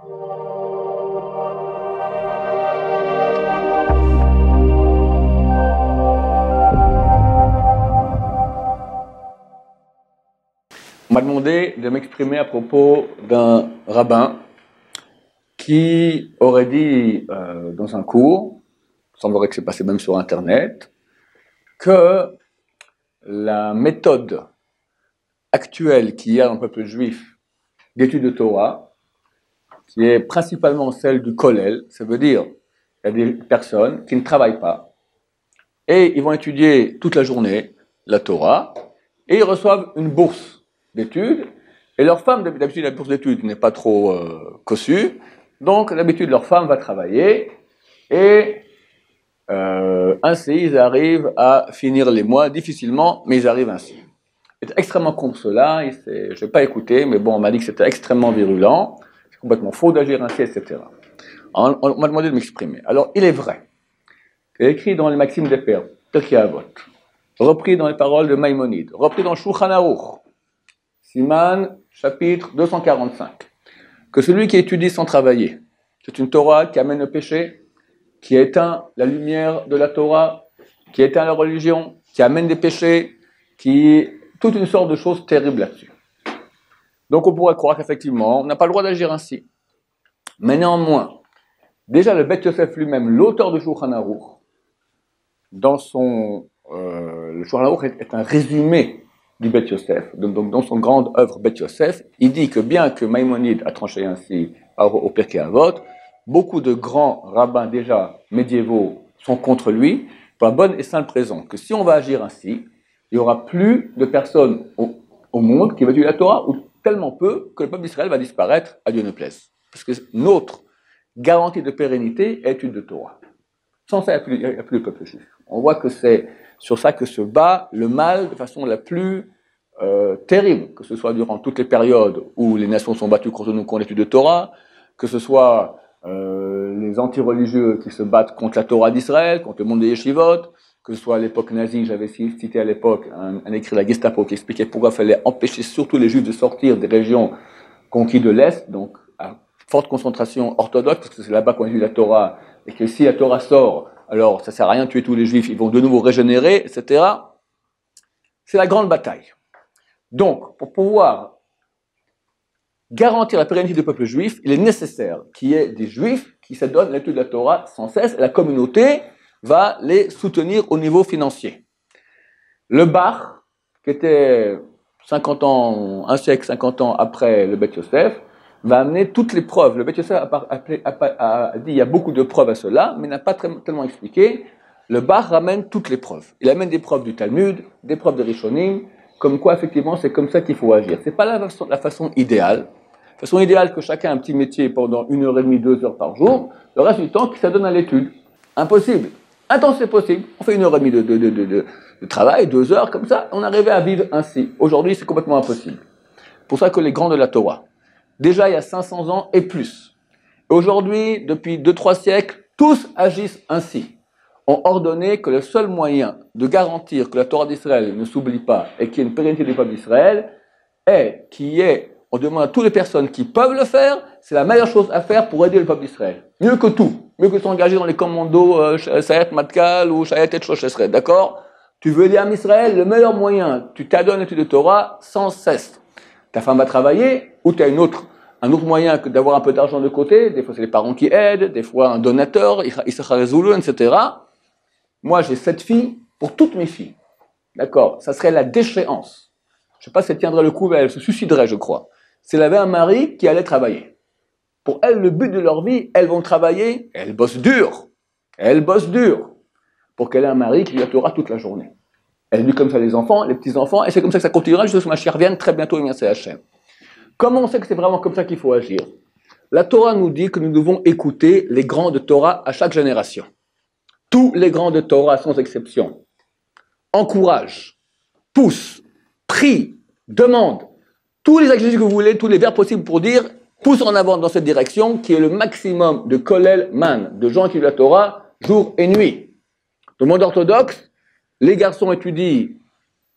On m'a demandé de m'exprimer à propos d'un rabbin qui aurait dit dans un cours, il semblerait que c'est passé même sur Internet, que la méthode actuelle qu'il y a dans le peuple juif d'étude de Torah, qui est principalement celle du Kollel, ça veut dire qu'il y a des personnes qui ne travaillent pas et ils vont étudier toute la journée la Torah et ils reçoivent une bourse d'études, et leur femme, d'habitude la bourse d'études n'est pas trop cossue, donc d'habitude leur femme va travailler, et ainsi ils arrivent à finir les mois difficilement, mais ils arrivent ainsi. C'est extrêmement contre cela, je n'ai pas écouté, mais bon, on m'a dit que c'était extrêmement virulent, c'est complètement faux d'agir ainsi, etc. On m'a demandé de m'exprimer. Alors, il est vrai, qu'il est écrit dans les Maximes des Pères, Pirkei Avot, repris dans les paroles de Maïmonide, repris dans Shulchan Aruch, Siman, chapitre 245, que celui qui étudie sans travailler, c'est une Torah qui amène le péché, qui éteint la lumière de la Torah, qui éteint la religion, qui amène des péchés, qui toute une sorte de choses terribles là-dessus. Donc on pourrait croire qu'effectivement, on n'a pas le droit d'agir ainsi. Mais néanmoins, déjà le Beth Yosef lui-même, l'auteur du Shulchan Aruch, dans son... le Shulchan Aruch est un résumé du Beth Yosef, donc dans son grande œuvre Beth Yosef, il dit que bien que Maïmonide a tranché ainsi au Pirkei Avot, beaucoup de grands rabbins déjà médiévaux sont contre lui, pour la bonne et simple raison que si on va agir ainsi, il n'y aura plus de personnes au monde qui vont étudier la Torah, ou tellement peu que le peuple d'Israël va disparaître, à Dieu ne plaise. Parce que notre garantie de pérennité est l'étude de Torah. Sans ça, il n'y a plus de peuple juif. On voit que c'est sur ça que se bat le mal de façon la plus terrible, que ce soit durant toutes les périodes où les nations sont battues contre nous contre l'étude de Torah, que ce soit les anti-religieux qui se battent contre la Torah d'Israël, contre le monde des yeshivot, que ce soit à l'époque nazie, j'avais cité à l'époque un écrit de la Gestapo qui expliquait pourquoi il fallait empêcher surtout les juifs de sortir des régions conquises de l'Est, donc à forte concentration orthodoxe, parce que c'est là-bas qu'on étudie la Torah, et que si la Torah sort, alors ça sert à rien de tuer tous les juifs, ils vont de nouveau régénérer, etc. C'est la grande bataille. Donc, pour pouvoir garantir la pérennité du peuple juif, il est nécessaire qu'il y ait des juifs qui s'adonnent à l'étude de la Torah sans cesse, et la communauté va les soutenir au niveau financier. Le Bach, qui était 50 ans, un siècle, 50 ans après le Beth Yosef, va amener toutes les preuves. Le Beth Yosef a dit il y a beaucoup de preuves à cela, mais n'a pas tellement expliqué. Le Bach ramène toutes les preuves. Il amène des preuves du Talmud, des preuves de Rishonim, comme quoi effectivement c'est comme ça qu'il faut agir. C'est pas la façon idéale. La façon idéale que chacun a un petit métier pendant 1h30, 2 heures par jour, le reste du temps qu'il s'adonne à l'étude. Impossible. Un temps c'est possible. On fait 1h30 de travail, 2 heures comme ça, on arrivait à vivre ainsi. Aujourd'hui c'est complètement impossible. C'est pour ça que les grands de la Torah, déjà il y a 500 ans et plus, aujourd'hui depuis 2-3 siècles, tous agissent ainsi. Ont ordonné que le seul moyen de garantir que la Torah d'Israël ne s'oublie pas et qu'il y ait une pérennité du peuple d'Israël est qu'il y ait, on demande à toutes les personnes qui peuvent le faire, c'est la meilleure chose à faire pour aider le peuple d'Israël. Mieux que tout, mieux que s'engager dans les commandos Sayet Matkal ou Sayet et Shoshesret, d'accord? Tu veux aider Israël, le meilleur moyen, tu t'adonnes à l'étude de Torah sans cesse. Ta femme va travailler ou tu as un autre moyen que d'avoir un peu d'argent de côté, des fois c'est les parents qui aident, des fois un donateur, Issachar Zulu, etc. Moi, j'ai 7 filles pour toutes mes filles. D'accord? Ça serait la déchéance. Je ne sais pas si elle tiendrait le coup, mais elle se suiciderait, je crois. Si elle avait un mari qui allait travailler. Pour elles, le but de leur vie, elles vont travailler, elles bossent dur. Elles bossent dur. Pour qu'elle ait un mari qui lui attendra toute la journée. Elle dit comme ça les enfants, les petits-enfants, et c'est comme ça que ça continuera jusqu'à ce que ma chère vienne très bientôt, et c'est Hachem. Comment on sait que c'est vraiment comme ça qu'il faut agir? La Torah nous dit que nous devons écouter les grands de Torah à chaque génération. Tous les grands de Torah, sans exception, encouragent, poussent, prient, demandent, tous les adjectifs que vous voulez, tous les verbes possibles pour dire, poussent en avant dans cette direction qui est le maximum de Kollel Man, de gens qui lisent la Torah, jour et nuit. Dans le monde orthodoxe, les garçons étudient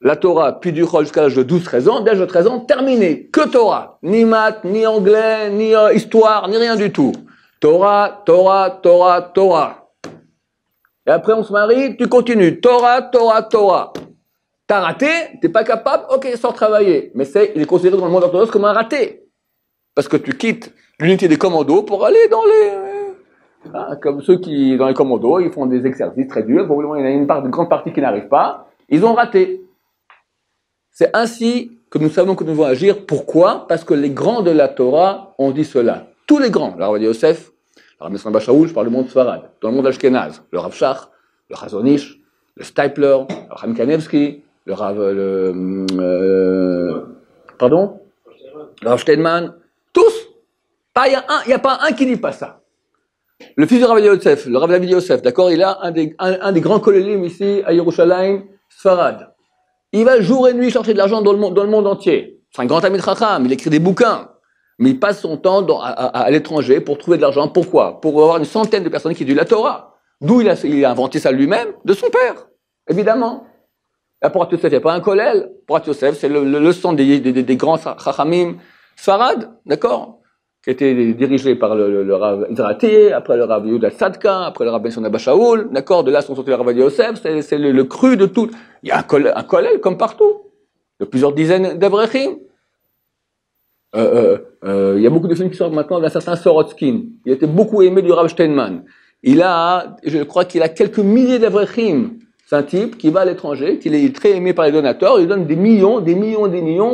la Torah, puis du Chol jusqu'à l'âge de 12-13 ans, dès l'âge de 13 ans, terminé. Que Torah. Ni maths, ni anglais, ni histoire, ni rien du tout. Torah, Torah, Torah, Torah. Et après on se marie, tu continues. Torah, Torah, Torah. T'as raté, t'es pas capable, ok, sors travailler. Mais il est considéré dans le monde orthodoxe comme un raté. Parce que tu quittes l'unité des commandos pour aller dans les... comme ceux qui, dans les commandos, ils font des exercices très durs. Probablement, il y a une grande partie qui n'arrive pas. Ils ont raté. C'est ainsi que nous savons que nous devons agir. Pourquoi? Parce que les grands de la Torah ont dit cela. Tous les grands. Le Rav Yosef, le Rav Mesran Bashaoul, je parle du monde Sfarad. Dans le monde Ashkenaz, le Rav Shach, le Chazonish, le Stipler, le Rav Kanevski, le Rav... pardon? Le Rav Steinman. Tous. Il n'y a pas un qui dit pas ça. Le fils du Rav Yosef, le Rav David Yosef, d'accord, il a un des grands kolélim ici à Yerushalayim, Sfarad. Il va jour et nuit chercher de l'argent dans le monde entier. C'est un grand Talmid Chacham, il écrit des bouquins. Mais il passe son temps à l'étranger pour trouver de l'argent. Pourquoi? Pour avoir une centaine de personnes qui étudient la Torah. D'où il a inventé ça lui-même? De son père, évidemment. Là, pour Yosef, il n'y a pas un kollel. Pour Yosef, c'est le son des grands Chachamim Sfarad, d'accord, qui était dirigé par le Rav Izrati, après le Rav Yehuda Tzadka, après le Rav Ben Abba Shaoul, d'accord, de là sont sortis le Rav Yosef, c'est le cru de tout. Il y a un kollel comme partout, de plusieurs dizaines d'avrechim. Il y a beaucoup de films qui sortent maintenant d'un certain Sorotskin. Il était beaucoup aimé du Rav Steinman. Je crois qu'il a quelques milliers d'avrechim. C'est un type qui va à l'étranger, qui est très aimé par les donateurs, il donne des millions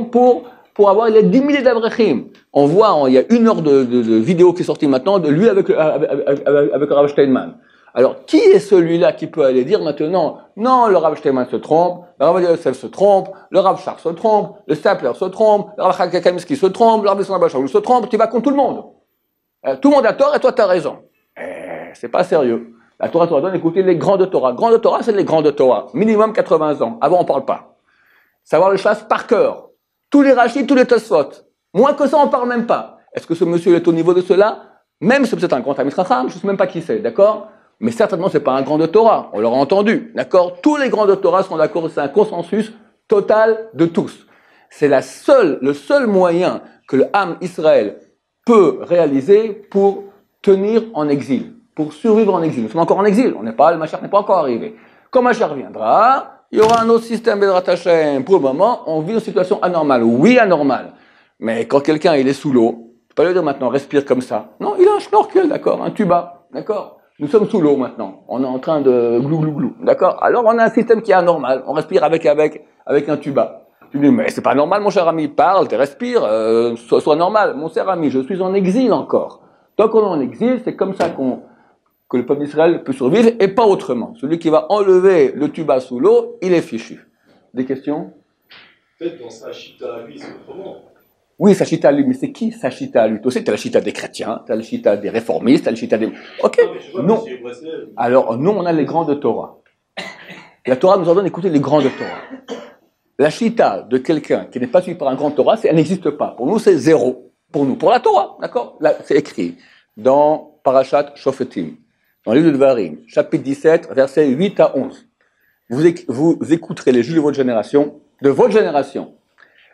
pour avoir, il a 10 milliers d'avrechim. On voit, il y a 1 heure de vidéo qui est sortie maintenant de lui avec le Rav Steinman. Alors, qui est celui-là qui peut aller dire maintenant, non, le Rav Steinman se trompe, le Rav Yosef se trompe, le Rav Shach se trompe, le Stapler se trompe, le Rav Kanevski se trompe, le Rav Ben Shaoul se trompe, tu vas contre tout le monde. Tout le monde a tort et toi tu as raison. C'est pas sérieux. La Torah donne, écoutez, les grands de Torah. Grands de Torah, c'est les grands de Torah. Minimum 80 ans. Avant, on parle pas. Savoir le chasse par cœur. Tous les Rachid, tous les Tosfot. Moins que ça, on parle même pas. Est-ce que ce monsieur est au niveau de cela? Même si c'est un grand Talmid Chacham, je sais même pas qui c'est, d'accord? Mais certainement, c'est pas un grand de Torah. On l'aura entendu, d'accord? Tous les grands de Torah sont d'accord, c'est un consensus total de tous. C'est le seul moyen que le Ham Israël peut réaliser pour tenir en exil, pour survivre en exil. Nous sommes encore en exil, le Mashiach n'est pas encore arrivé. Quand Mashiach viendra, il y aura un autre système Bezrat Hashem. Pour le moment, on vit une situation anormale. Oui, anormale. Mais quand quelqu'un il est sous l'eau, je peux pas lui dire maintenant respire comme ça. Non, il a un snorkel, d'accord, un tuba, d'accord. Nous sommes sous l'eau maintenant. On est en train de glou glou glou, d'accord. Alors on a un système qui est anormal. On respire avec un tuba. Tu dis mais c'est pas normal, mon cher ami, parle, tu respires, sois normal. Mon cher ami, je suis en exil encore. Tant qu'on est en exil, c'est comme ça que le peuple d'Israël peut survivre et pas autrement. Celui qui va enlever le tuba sous l'eau, il est fichu. Des questions? Peut-être dans sa chita à lui, c'est autrement. Oui, sa chita à lui, mais c'est qui sa chita à lui? Tu sais, t'as la chita des chrétiens, t'as la chita des réformistes, t'as la chita des... Ok, non. Alors, nous, on a les grands de Torah. La Torah nous ordonne d'écouter les grands de Torah. La chita de quelqu'un qui n'est pas suivi par un grand Torah, elle n'existe pas. Pour nous, c'est zéro. Pour nous, pour la Torah, d'accord? Là, c'est écrit dans Parashat Shofetim, dans le livre de Devarim, chapitre 17, versets 8 à 11. Vous écouterez les juges de votre génération,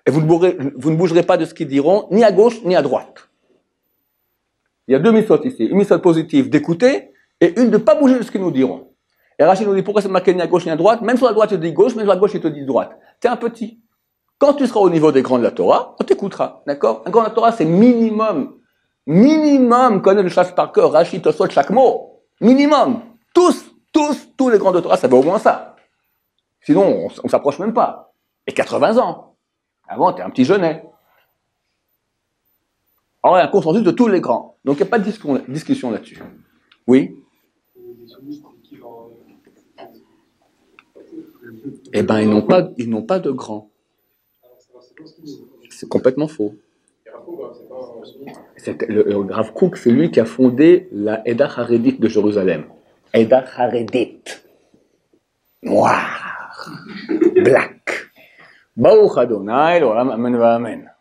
et vous ne bougerez pas de ce qu'ils diront, ni à gauche, ni à droite. Il y a 2 mitzvot ici. Une mitzvot positive d'écouter, et une de ne pas bouger de ce qu'ils nous diront. Et Rachid nous dit, pourquoi c'est marqué ni à gauche, ni à droite? Même sur la droite, il te dit gauche, même sur la gauche, il te dit droite. T'es un petit. Quand tu seras au niveau des grands de la Torah, on t'écoutera, d'accord? Un grand de la Torah, c'est minimum, connaît le chasse par cœur, Rachid, Tosfot, chaque mot. Minimum. Tous les grands de Torah, ça va au moins ça. Sinon, on s'approche même pas. Et 80 ans. Avant, t'es un petit jeunet. Alors, il y a un consensus de tous les grands. Donc, il n'y a pas de discussion là-dessus. Oui? Eh ben, ils n'ont pas de grands. C'est complètement faux. Le Rav Kook, c'est lui qui a fondé la Eda Haredit de Jérusalem. Eda Haredit. Noir. Black. Baruch Adonai, l'olam, amen va amen.